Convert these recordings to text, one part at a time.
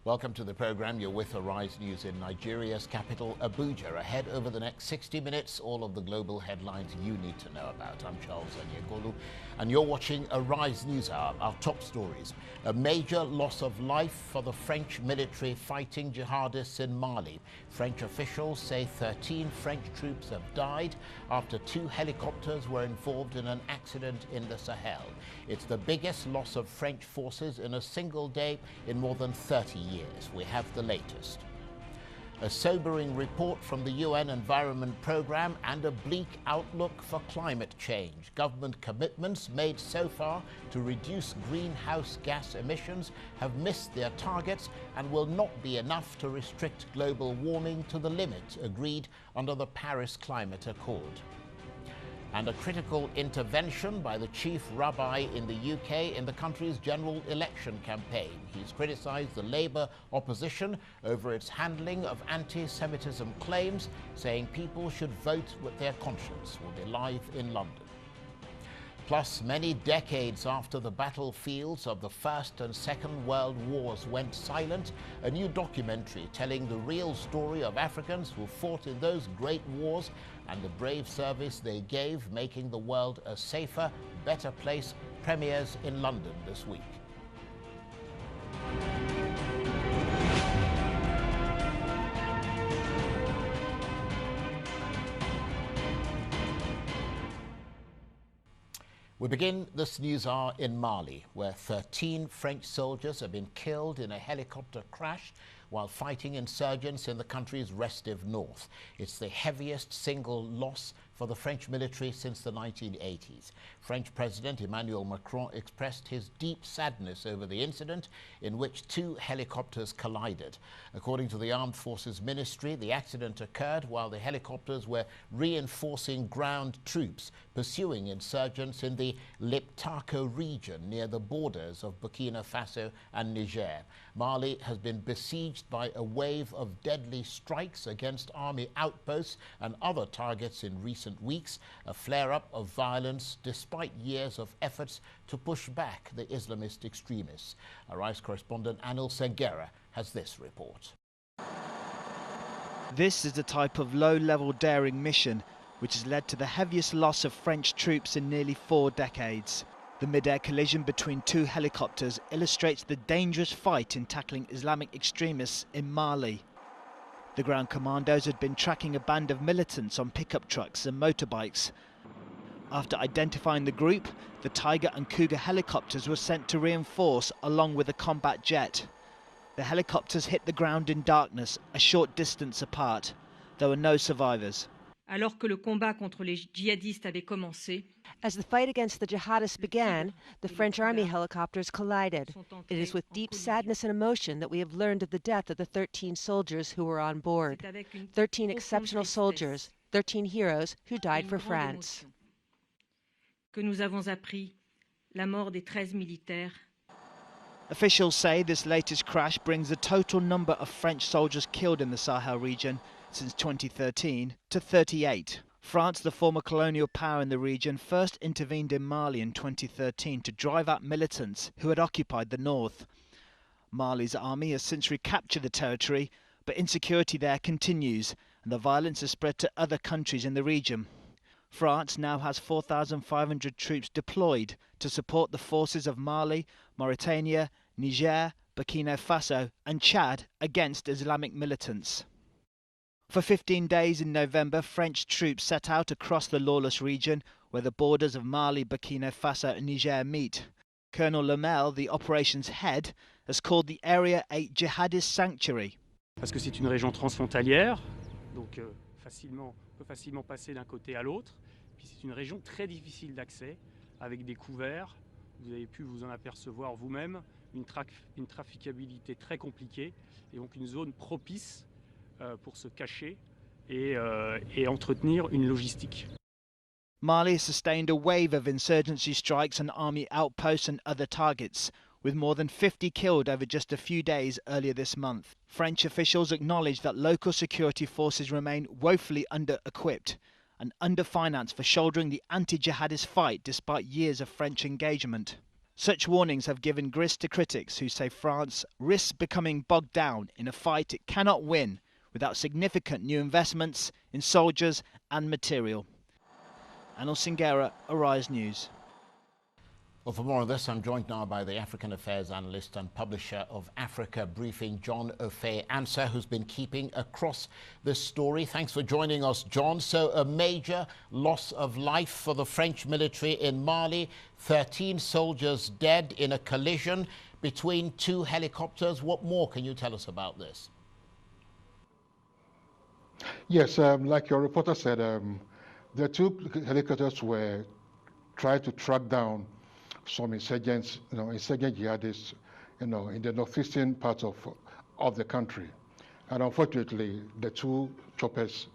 Welcome to the program. You're with Arise News in Nigeria's capital, Abuja. Ahead over the next 60 minutes, all of the global headlines you need to know about. I'm Charles Onyegolu, and you're watching Arise News Hour. Our top stories: a major loss of life for the French military fighting jihadists in Mali. French officials say 13 French troops have died after 2 helicopters were involved in an accident in the Sahel. It's the biggest loss of French forces in a single day in more than 30 years. We have the latest. A sobering report from the UN Environment Programme and a bleak outlook for climate change. Government commitments made so far to reduce greenhouse gas emissions have missed their targets and will not be enough to restrict global warming to the limit agreed under the Paris Climate Accord. And a critical intervention by the chief rabbi in the UK in the country's general election campaign. He's criticised the Labour opposition over its handling of anti-Semitism claims, saying people should vote with their conscience. Will be live in London. Plus, many decades after the battlefields of the First and Second World Wars went silent, a new documentary telling the real story of Africans who fought in those great wars and the brave service they gave, making the world a safer, better place, premieres in London this week. We begin this news hour in Mali, where 13 French soldiers have been killed in a helicopter crash while fighting insurgents in the country's restive north. It's the heaviest single loss for the French military since the 1980s. French President Emmanuel Macron expressed his deep sadness over the incident in which 2 helicopters collided. According to the Armed Forces Ministry, the accident occurred while the helicopters were reinforcing ground troops pursuing insurgents in the Liptako region near the borders of Burkina Faso and Niger. Mali has been besieged by a wave of deadly strikes against army outposts and other targets in recent weeks, a flare-up of violence despite years of efforts to push back the Islamist extremists. Arise correspondent Anil Sengera has this report. This is the type of low-level daring mission which has led to the heaviest loss of French troops in nearly 4 decades. The mid-air collision between 2 helicopters illustrates the dangerous fight in tackling Islamic extremists in Mali. The ground commandos had been tracking a band of militants on pickup trucks and motorbikes. After identifying the group, the Tiger and Cougar helicopters were sent to reinforce along with a combat jet. The helicopters hit the ground in darkness, a short distance apart. There were no survivors. Alors que le combat contre les djihadistes avait commencé, as the fight against the jihadists began, the French army helicopters collided. It is with deep sadness and emotion that we have learned of the death of the 13 soldiers who were on board. 13 exceptional soldiers, 13 heroes who died for France. Que nous avons appris la mort des 13 militaires. Officials say this latest crash brings the total number of French soldiers killed in the Sahel region since 2013 to 38. France, the former colonial power in the region, first intervened in Mali in 2013 to drive out militants who had occupied the north. Mali's army has since recaptured the territory, but insecurity there continues and the violence has spread to other countries in the region. France now has 4,500 troops deployed to support the forces of Mali, Mauritania, Niger, Burkina Faso and Chad against Islamic militants. For 15 days in November, French troops set out across the lawless region where the borders of Mali, Burkina Faso and Niger meet. Colonel Lemel, the operations head, has called the area a jihadist sanctuary. Parce que c'est une région transfrontalière, donc on peut facilement passer d'un côté à l'autre. Puis c'est une région très difficile d'accès, avec des couverts. Vous avez pu vous en apercevoir vous-même, une traficabilité très compliquée et donc une zone propice pour se cacher et entretenir une logistique. Mali has sustained a wave of insurgency strikes on army outposts and other targets, with more than 50 killed over just a few days earlier this month. French officials acknowledge that local security forces remain woefully under-equipped and under-financed for shouldering the anti-jihadist fight despite years of French engagement. Such warnings have given grist to critics who say France risks becoming bogged down in a fight it cannot win without significant new investments in soldiers and material. Anil Singera, Arise News. Well, for more on this, I'm joined now by the African Affairs analyst and publisher of Africa Briefing, John Ofei-Ansah, who's been keeping across this story. Thanks for joining us, John. So a major loss of life for the French military in Mali, 13 soldiers dead in a collision between two helicopters. What more can you tell us about this? Yes, like your reporter said, the two helicopters were trying to track down some insurgents, insurgent jihadists, in the northeastern part of the country. And unfortunately, the two choppers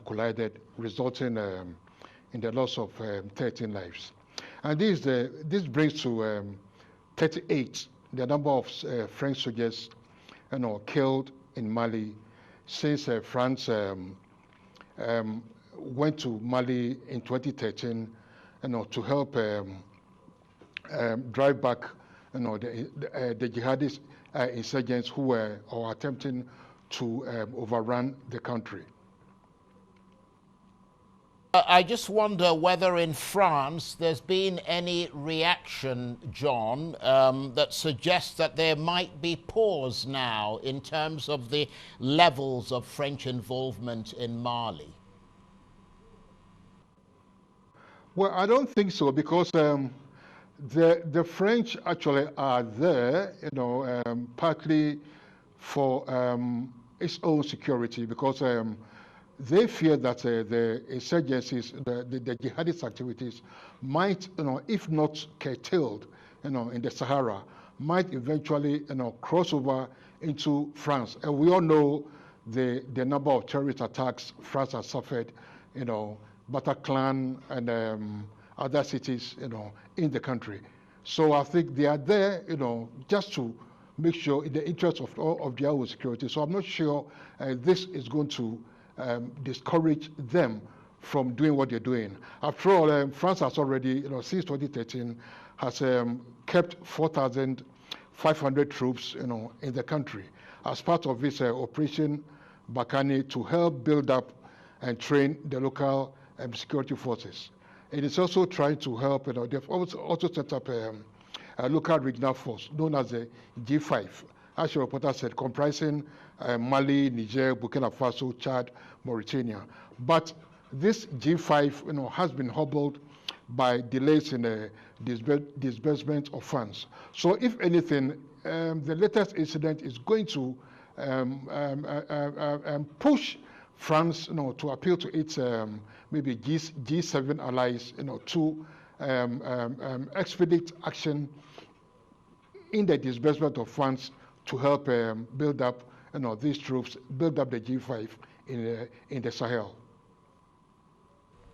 collided, resulting in the loss of 13 lives. And this brings to 38 the number of French soldiers, killed in Mali since France went to Mali in 2013, to help drive back, the jihadist insurgents who were attempting to overrun the country. I just wonder whether in France there's been any reaction, John, that suggests that there might be pause now in terms of the levels of French involvement in Mali. Well, I don't think so, because the French actually are there, partly for its own security, because they fear that the insurgencies, the jihadist activities might, if not curtailed, in the Sahara, might eventually, cross over into France. And we all know the number of terrorist attacks France has suffered, Bataclan and other cities, in the country. So I think they are there, just to make sure in the interest of their own security. So I'm not sure this is going to discourage them from doing what they're doing. After all, France has already, since 2013, has kept 4,500 troops, in the country as part of this Operation Barkhane to help build up and train the local security forces. It is also trying to help, they've also set up a local regional force known as the G5, as your reporter said, comprising Mali, Niger, Burkina Faso, Chad, Mauritania. But this G5, has been hobbled by delays in the disbursement of funds. So if anything, the latest incident is going to push France, to appeal to its maybe G7 allies, to expedite action in the disbursement of funds to help build up, these troops, build up the G5 in the Sahel.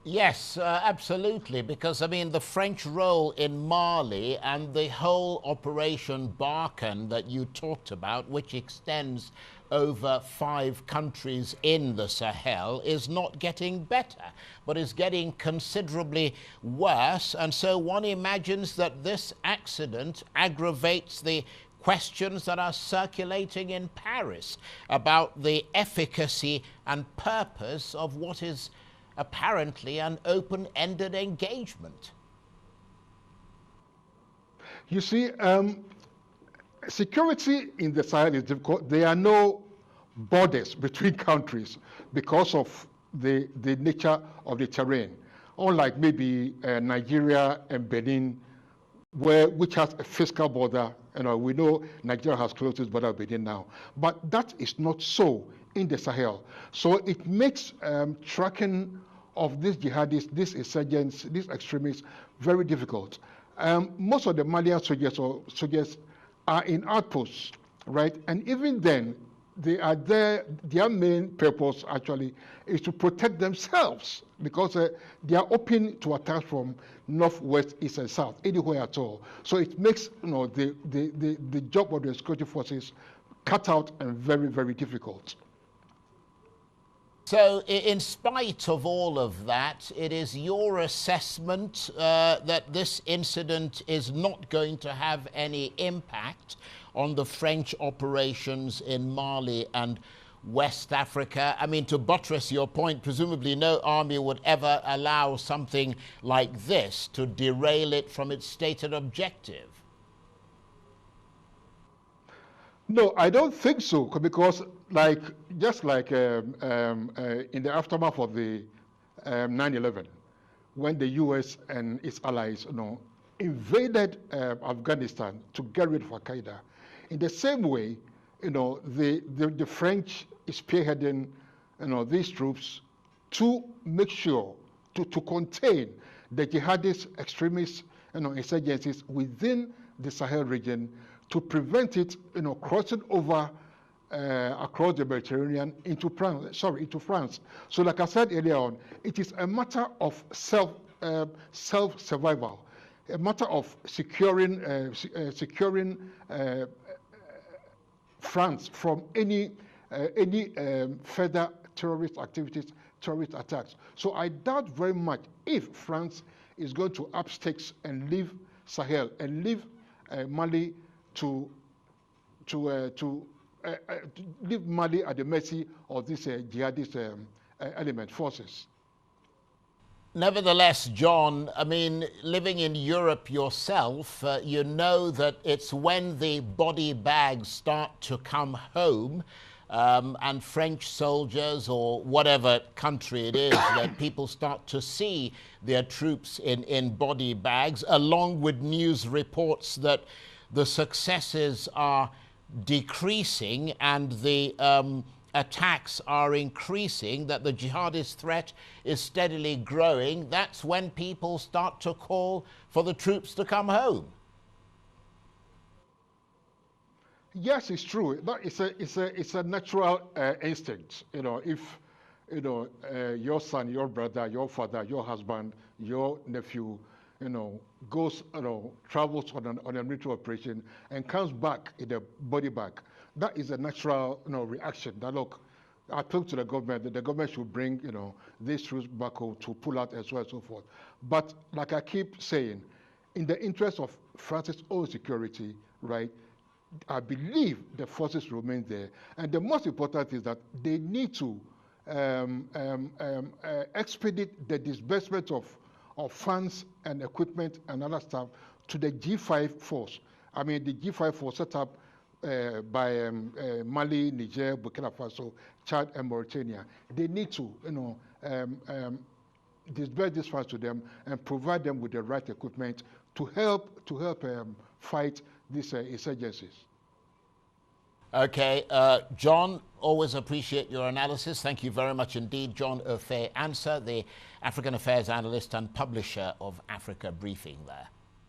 Yes, absolutely, because, the French role in Mali and the whole Operation Barkhane that you talked about, which extends over 5 countries in the Sahel, is not getting better, but is getting considerably worse. And so one imagines that this accident aggravates the questions that are circulating in Paris about the efficacy and purpose of what is apparently an open-ended engagement. You see, security in the Sahel is difficult. There are no borders between countries because of the nature of the terrain. Unlike maybe Nigeria and Benin, which has a fiscal border. We know Nigeria has closed its border with Benin now. But that is not so in the Sahel. So it makes tracking of these jihadists, these insurgents, these extremists very difficult. Most of the Malian soldiers are in outposts, right? And even then, they are there, their main purpose actually is to protect themselves, because they are open to attacks from north, west, east, and south, anywhere at all. So it makes the job of the security forces cut out and very, very difficult. So in spite of all of that, it is your assessment that this incident is not going to have any impact on the French operations in Mali and West Africa? I mean, to buttress your point, presumably no army would ever allow something like this to derail it from its stated objective. No, I don't think so, because just like in the aftermath of the 9/11, when the U.S. and its allies, invaded Afghanistan to get rid of Al-Qaeda, in the same way, the French is spearheading, these troops to make sure to contain the jihadist extremist, insurgencies within the Sahel region, to prevent it, crossing over across the Mediterranean into France. So, like I said earlier on, it is a matter of self-survival, a matter of securing France from any further terrorist activities, terrorist attacks. So I doubt very much if France is going to up stakes and leave Sahel and leave Mali to leave Mali at the mercy of these jihadist forces. Nevertheless, John, I mean, living in Europe yourself, you know that it's when the body bags start to come home and French soldiers or whatever country it is that people start to see their troops in body bags, along with news reports that the successes are decreasing and the attacks are increasing, that the jihadist threat is steadily growing. That's when people start to call for the troops to come home. Yes, it's true. But it's a natural instinct. If your son, your brother, your father, your husband, your nephew, goes, travels on a military operation and comes back in a body bag, that is a natural, reaction. That look, I talked to the government that the government should bring, these troops back home to pull out as well and so forth. But like I keep saying, in the interest of France's own security, right, I believe the forces remain there. And the most important is that they need to expedite the disbursement of funds and equipment and other stuff to the G5 force. I mean, the G5 force set up by Mali, Niger, Burkina Faso, Chad, and Mauritania. They need to, disburse these funds to them and provide them with the right equipment to help fight these insurgencies. Okay, John, always appreciate your analysis. Thank you very much indeed. John Ofe Ansah, the African Affairs analyst and publisher of Africa Briefing there.